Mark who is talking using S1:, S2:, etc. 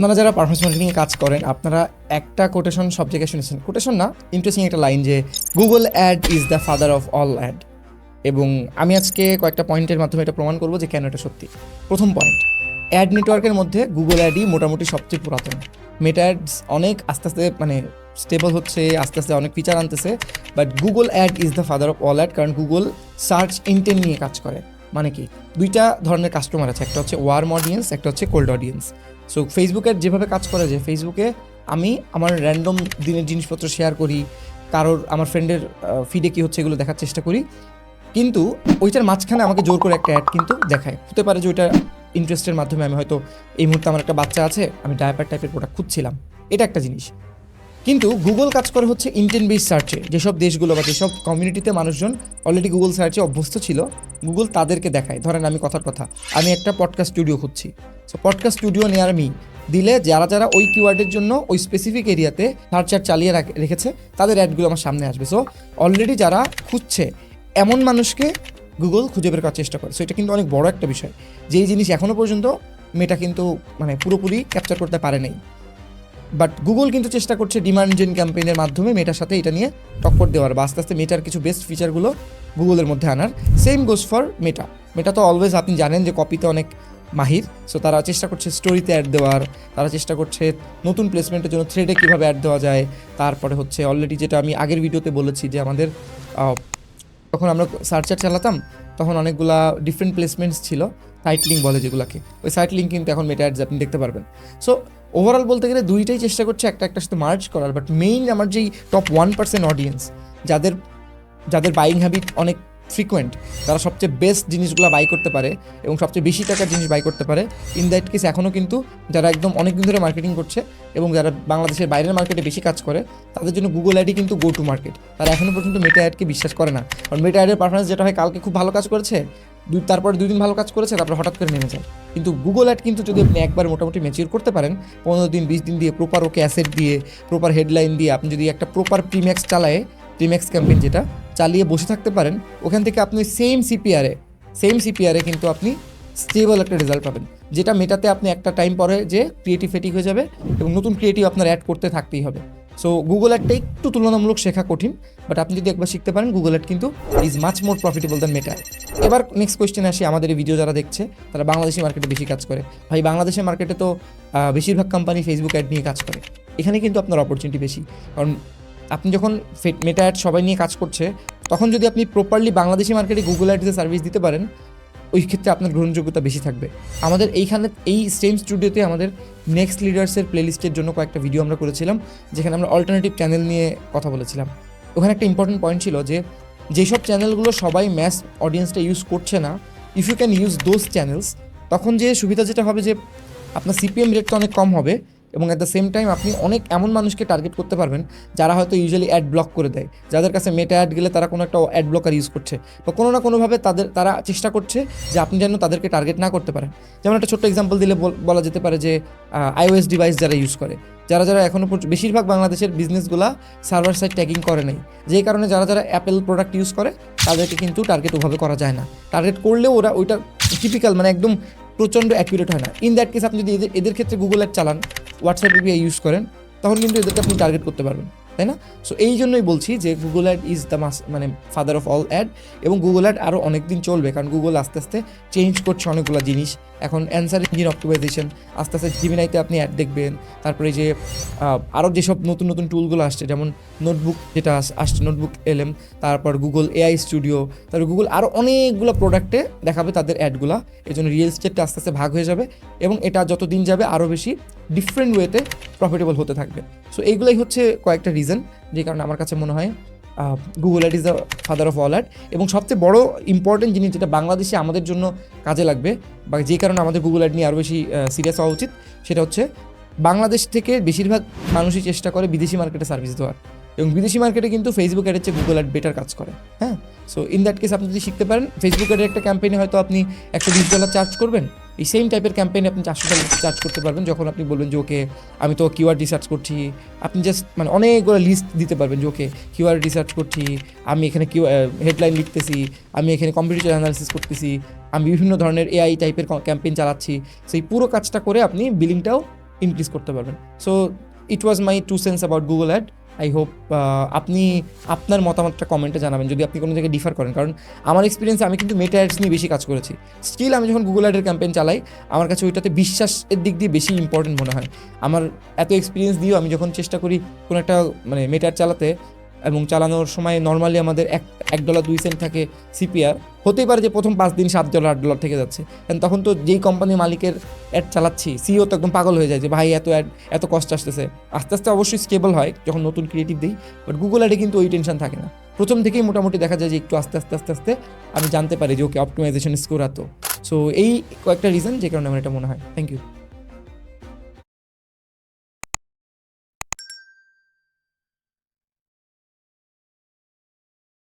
S1: আপনারা যারা পারফরমেন্স মার্কেটিংয়ে কাজ করেন আপনারা একটা কোটেশন সব জায়গায় শুনেছেন, কোটেশন না, ইন্টারেস্টিং একটা লাইন যে Google ad is the father of all ad. এবং আমি আজকে কয়েকটা পয়েন্টের মাধ্যমে এটা প্রমাণ করবো যে কেন এটা সত্যি। প্রথম পয়েন্ট, অ্যাড নেটওয়ার্কের মধ্যে গুগল অ্যাডই মোটামুটি সবচেয়ে পুরাতন। মেটা অ্যাডস অনেক আস্তে আস্তে স্টেবল হচ্ছে, আস্তে আস্তে অনেক ফিচার আনতেছে, but Google ad is the father of all ad. কারণ গুগল সার্চ ইন্টেন্ট নিয়ে কাজ করে। মানে কি, দুইটা ধরনের কাস্টমার আছে, একটা হচ্ছে ওয়ার্ম অডিয়েন্স, একটা হচ্ছে কোল্ড অডিয়েন্স। সো ফেসবুকের যেভাবে কাজ করে যে ফেসবুকে আমি আমার র্যান্ডম দিনের জিনিসপত্র শেয়ার করি, কারোর আমার ফ্রেন্ডের ফিডে কী হচ্ছে এগুলো দেখার চেষ্টা করি, কিন্তু ওইটার মাঝখানে আমাকে জোর করে একটা অ্যাড কিন্তু দেখায়। হতে পারে যে ওইটা ইন্টারেস্টের মাধ্যমে আমি হয়তো এই মুহূর্তে আমার একটা বাচ্চা আছে, আমি ডায়াপার টাইপের প্রোডাক্ট খুঁজছিলাম, এটা একটা জিনিস। কিন্তু গুগল কাজ করে হচ্ছে ইন্টেন্ট বেস সার্চে। যেসব দেশগুলো বা যেসব কমিউনিটিতে মানুষজন অলরেডি গুগল সার্চে অভ্যস্ত ছিল, গুগল তাদেরকে দেখায়। ধরেন আমি কথার কথা, আমি একটা পডকাস্ট স্টুডিও খুঁজছি, so podcast studio near me দিলে যারা যারা ওই কিওয়ার্ডের জন্য ওই স্পেসিফিক এরিয়াতে সার্চ চালিয়ে রেখেছে তাদের অ্যাডগুলো আমার সামনে আসবে। সো অলরেডি যারা খুঁজছে এমন মানুষকে গুগল খুঁজে বের করার চেষ্টা করে। সো এটা কিন্তু অনেক বড় একটা বিষয়, যেই জিনিস এখনও পর্যন্ত মেটা কিন্তু পুরোপুরি ক্যাপচার করতে পারে নাই। বাট গুগল কিন্তু চেষ্টা করছে ডিমান্ড জেন ক্যাম্পেইনের মাধ্যমে মেটার সাথে এটা নিয়ে টক্কর দেওয়ার বা আস্তে আস্তে মেটার কিছু বেস্ট ফিচারগুলো গুগলের মধ্যে আনার। সেম গোস ফর মেটা। মেটা তো অলওয়েজ আপনি জানেন যে কপিতে অনেক মাহির। সো তারা চেষ্টা করছে স্টোরিতে অ্যাড দেওয়ার, তারা চেষ্টা করছে নতুন প্লেসমেন্টের জন্য থ্রেডে কীভাবে অ্যাড দেওয়া যায়। তারপরে হচ্ছে অলরেডি যেটা আমি আগের ভিডিওতে বলেছি যে আমাদের তখন আমরা সার্চার চালাতাম তখন অনেকগুলা ডিফারেন্ট প্লেসমেন্টস ছিল, সাইট লিঙ্ক বলে যেগুলোকে, ওই সাইট লিঙ্ক কিন্তু এখন মেটা অ্যাডস আপনি দেখতে পারবেন। সো ওভারঅল বলতে গেলে দুইটাই চেষ্টা করছে একটার সাথে মার্জ করার। বাট মেইন আমার যেই টপ 1% অডিয়েন্স, যাদের বাইং হ্যাবিট অনেক ফ্রিকোয়েন্ট, তারা সবচেয়ে বেস্ট জিনিসগুলো বাই করতে পারে এবং সবচেয়ে বেশি টাকার জিনিস বাই করতে পারে, ইন দ্যাট কেস এখনও কিন্তু যারা একদম অনেক দিন ধরে মার্কেটিং করছে এবং যারা বাংলাদেশের বাইরের মার্কেটে বেশি কাজ করে, তাদের জন্য গুগল অ্যাডই কিন্তু গো টু মার্কেট। তারা এখনও পর্যন্ত মেটা অ্যাডকে বিশ্বাস করে না। কারণ মেটা অ্যাডের পারফরমেন্স যেটা হয়, কালকে খুব ভালো কাজ করেছে, তারপরে 2 দিন ভালো কাজ করেছে, তারপর হঠাৎ করে নেমে যায়। কিন্তু গুগল অ্যাড কিন্তু যদি আপনি একবার মোটামুটি ম্যাচিওর করতে পারেন, 15 দিন 20 দিন দিয়ে প্রপার ওকে অ্যাসেট দিয়ে, প্রপার হেডলাইন দিয়ে আপনি যদি একটা প্রপার প্রিম্যাক্স চালায়, প্রিম্যাক্স ক্যাম্পেইন যেটা চালিয়ে বসে থাকতে পারেন, ওখান থেকে আপনি সেম সিপিআরে কিন্তু আপনি স্টেবল একটা রেজাল্ট পাবেন। যেটা মেটাতে আপনি একটা টাইম পরে যে ক্রিয়েটিভ ফেটিক হয়ে যাবে এবং নতুন ক্রিয়েটিভ আপনার অ্যাড করতে থাকতেই হবে। সো গুগল অ্যাডটা একটু তুলনামূলক শেখা কঠিন, বাট আপনি যদি একবার শিখতে পারেন, গুগল অ্যাড কিন্তু is much more profitable than Meta. এবার নেক্সট কোয়েশ্চেন আসি, আমাদের এই ভিডিও যারা দেখছে তারা বাংলাদেশি মার্কেটে বেশি কাজ করে। ভাই, বাংলাদেশের মার্কেটে তো বেশিরভাগ কোম্পানি ফেসবুক অ্যাড নিয়ে কাজ করে। এখানে কিন্তু আপনার অপরচুনিটি বেশি, কারণ আপনি যখন মেটা অ্যাড সবাই নিয়ে কাজ করছে, তখন যদি আপনি প্রপারলি বাংলাদেশি মার্কেটে গুগল অ্যাডসের সার্ভিস দিতে পারেন, ওই ক্ষেত্রে আপনার গ্রহণযোগ্যতা বেশি থাকবে। আমাদের এইখানে এই সেম স্টুডিওতে আমাদের নেক্সট লিডার্সের প্লেলিস্টের জন্য কয়েকটা ভিডিও আমরা করেছিলাম, যেখানে আমরা অল্টারনেটিভ চ্যানেল নিয়ে কথা বলেছিলাম। ওখানে একটা ইম্পর্টেন্ট পয়েন্ট ছিল যে যেসব চ্যানেলগুলো সবাই ম্যাস অডিয়েন্সটা ইউজ করছে না, if you can use those channels, তখন যে সুবিধা যেটা হবে যে আপনার সিপিএম রেটটা অনেক কম হবে এবং অ্যাট দ্য সেম টাইম আপনি অনেক এমন মানুষকে টার্গেট করতে পারবেন যারা হয়তো ইউজুয়ালি অ্যাড ব্লক করে দেয়, যাদের কাছে মেটা অ্যাড গেলে তারা কোনো একটা অ্যাড ব্লকার ইউজ করছে বা কোনো না কোনোভাবে তারা চেষ্টা করছে যে আপনি যেন তাদেরকে টার্গেট না করতে পারেন। যেমন একটা ছোট্ট এক্সাম্পল দিলে বলা যেতে পারে যে আইওএস ডিভাইস যারা ইউজ করে, যারা এখনও বেশিরভাগ বাংলাদেশের বিজনেসগুলো সার্ভার সাইড ট্যাগিং করে নেই, যেই কারণে যারা অ্যাপেল প্রোডাক্ট ইউজ করে তাদেরকে কিন্তু টার্গেট ওভাবে করা যায় না। টার্গেট করলেও ওরা ওইটা টিপিক্যাল একদম প্রচণ্ড অ্যাকুরেট হয় না। ইন দ্যাট কেস আপনি যদি এদের ক্ষেত্রে গুগল অ্যাড চালান, হোয়াটসঅ্যাপ এপিআই ইউজ করেন, তখন কিন্তু এদেরকে আপনি টার্গেট করতে পারবেন, তাই না? সো এই জন্যই বলছি যে Google ad is the father of all ad, এবং গুগল অ্যাড আরও অনেক দিন চলবে, কারণ গুগল আস্তে আস্তে চেঞ্জ করছে অনেকগুলো জিনিস। এখন অ্যান্সার ইঞ্জিন অপটিমাইজেশন, আস্তে আস্তে জিমিনাইতে আপনি অ্যাড দেখবেন। তারপরে যে আরও যেসব নতুন নতুন টুলগুলো আসছে, যেমন নোটবুক যেটা আসছে, নোটবুক এলএম, তারপর গুগল এআই স্টুডিও, তারপর গুগল আরও অনেকগুলো প্রোডাক্টে দেখাবে তাদের অ্যাডগুলো। এই জন্য রিয়েল এস্টেটটা আস্তে আস্তে ভাগ হয়ে যাবে এবং এটা যত দিন যাবে আরও বেশি ডিফারেন্ট ওয়েতে প্রফিটেবল হতে থাকবে। সো এইগুলোই হচ্ছে কয়েকটা রিজন যে কারণে আমার কাছে মনে হয় Google ad is the father of all ad. এবং সবচেয়ে বড় ইম্পর্টেন্ট জিনিস যেটা বাংলাদেশে আমাদের জন্য কাজে লাগবে বা যে কারণে আমাদের গুগল অ্যাড নিয়ে আরও বেশি সিরিয়াস হওয়া উচিত, সেটা হচ্ছে বাংলাদেশ থেকে বেশিরভাগ মানুষই চেষ্টা করে বিদেশি মার্কেটে সার্ভিস দেওয়ার, এবং বিদেশি মার্কেটে কিন্তু ফেসবুক অ্যাডের চেয়ে গুগল অ্যাড বেটার কাজ করে। হ্যাঁ, সো ইন দ্যাট কেস আপনি যদি শিখতে পারেন, ফেসবুক অ্যাডের একটা ক্যাম্পেইনে হয়তো আপনি $120 চার্জ করবেন, এই সেম টাইপের ক্যাম্পেইনে আপনি $400 চার্জ করতে পারবেন। যখন আপনি বলবেন যে ওকে আমি তো কিওয়ার্ড রিসার্চ করছি, আপনি জাস্ট অনেকগুলো লিস্ট দিতে পারবেন যে ওকে কিওয়ার্ড রিসার্চ করছি, আমি এখানে হেডলাইন লিখতেছি, আমি এখানে কম্পিটিটর অ্যানালিসিস করতেছি, আমি বিভিন্ন ধরনের এআই টাইপের ক্যাম্পেইন চালাচ্ছি। সেই পুরো কাজটা করে আপনি বিলিংটাও ইনক্রিজ করতে পারবেন। So it was my 2 sense about Google ad. I hope আপনি আপনার মতামতটা কমেন্টে জানাবেন যদি আপনি কোনো জায়গায় ডিফার করেন, কারণ আমার এক্সপিরিয়েন্সে আমি কিন্তু মেটা অ্যাডস নিয়ে বেশি কাজ করেছি। স্টিল আমি যখন গুগল অ্যাডের ক্যাম্পেইন চালাই, আমার কাছে ওইটাতে বিশ্বাসের দিক দিয়ে বেশি ইম্পর্টেন্ট মনে হয়। আমার এত এক্সপিরিয়েন্স দিয়েও আমি যখন চেষ্টা করি কোনো একটা মানে মেটা অ্যাড চালাতে, এবং চালানোর সময় নর্মালি আমাদের $1.02 থাকে সিপিআর, হতেই পারে যে প্রথম 5 দিন $7 $8 থেকে যাচ্ছে। কারণ তখন তো যেই কোম্পানির মালিকের অ্যাড চালাচ্ছি, সিও তো একদম পাগল হয়ে যায় যে ভাই এত অ্যাড, এত কষ্ট আসতেছে। আস্তে আস্তে অবশ্যই স্টেবল হয় যখন নতুন ক্রিয়েটিভ দিই, বাট গুগল অ্যাডে কিন্তু ওই টেনশন থাকে না। প্রথম থেকেই মোটামুটি দেখা যায় যে একটু আস্তে আস্তে আস্তে আস্তে আমি জানতে পারি যে ওকে অপটিমাইজেশন স্কোর এত। সো এই কয়েকটা রিজন যে কারণে আমার এটা মনে হয়। Thank you.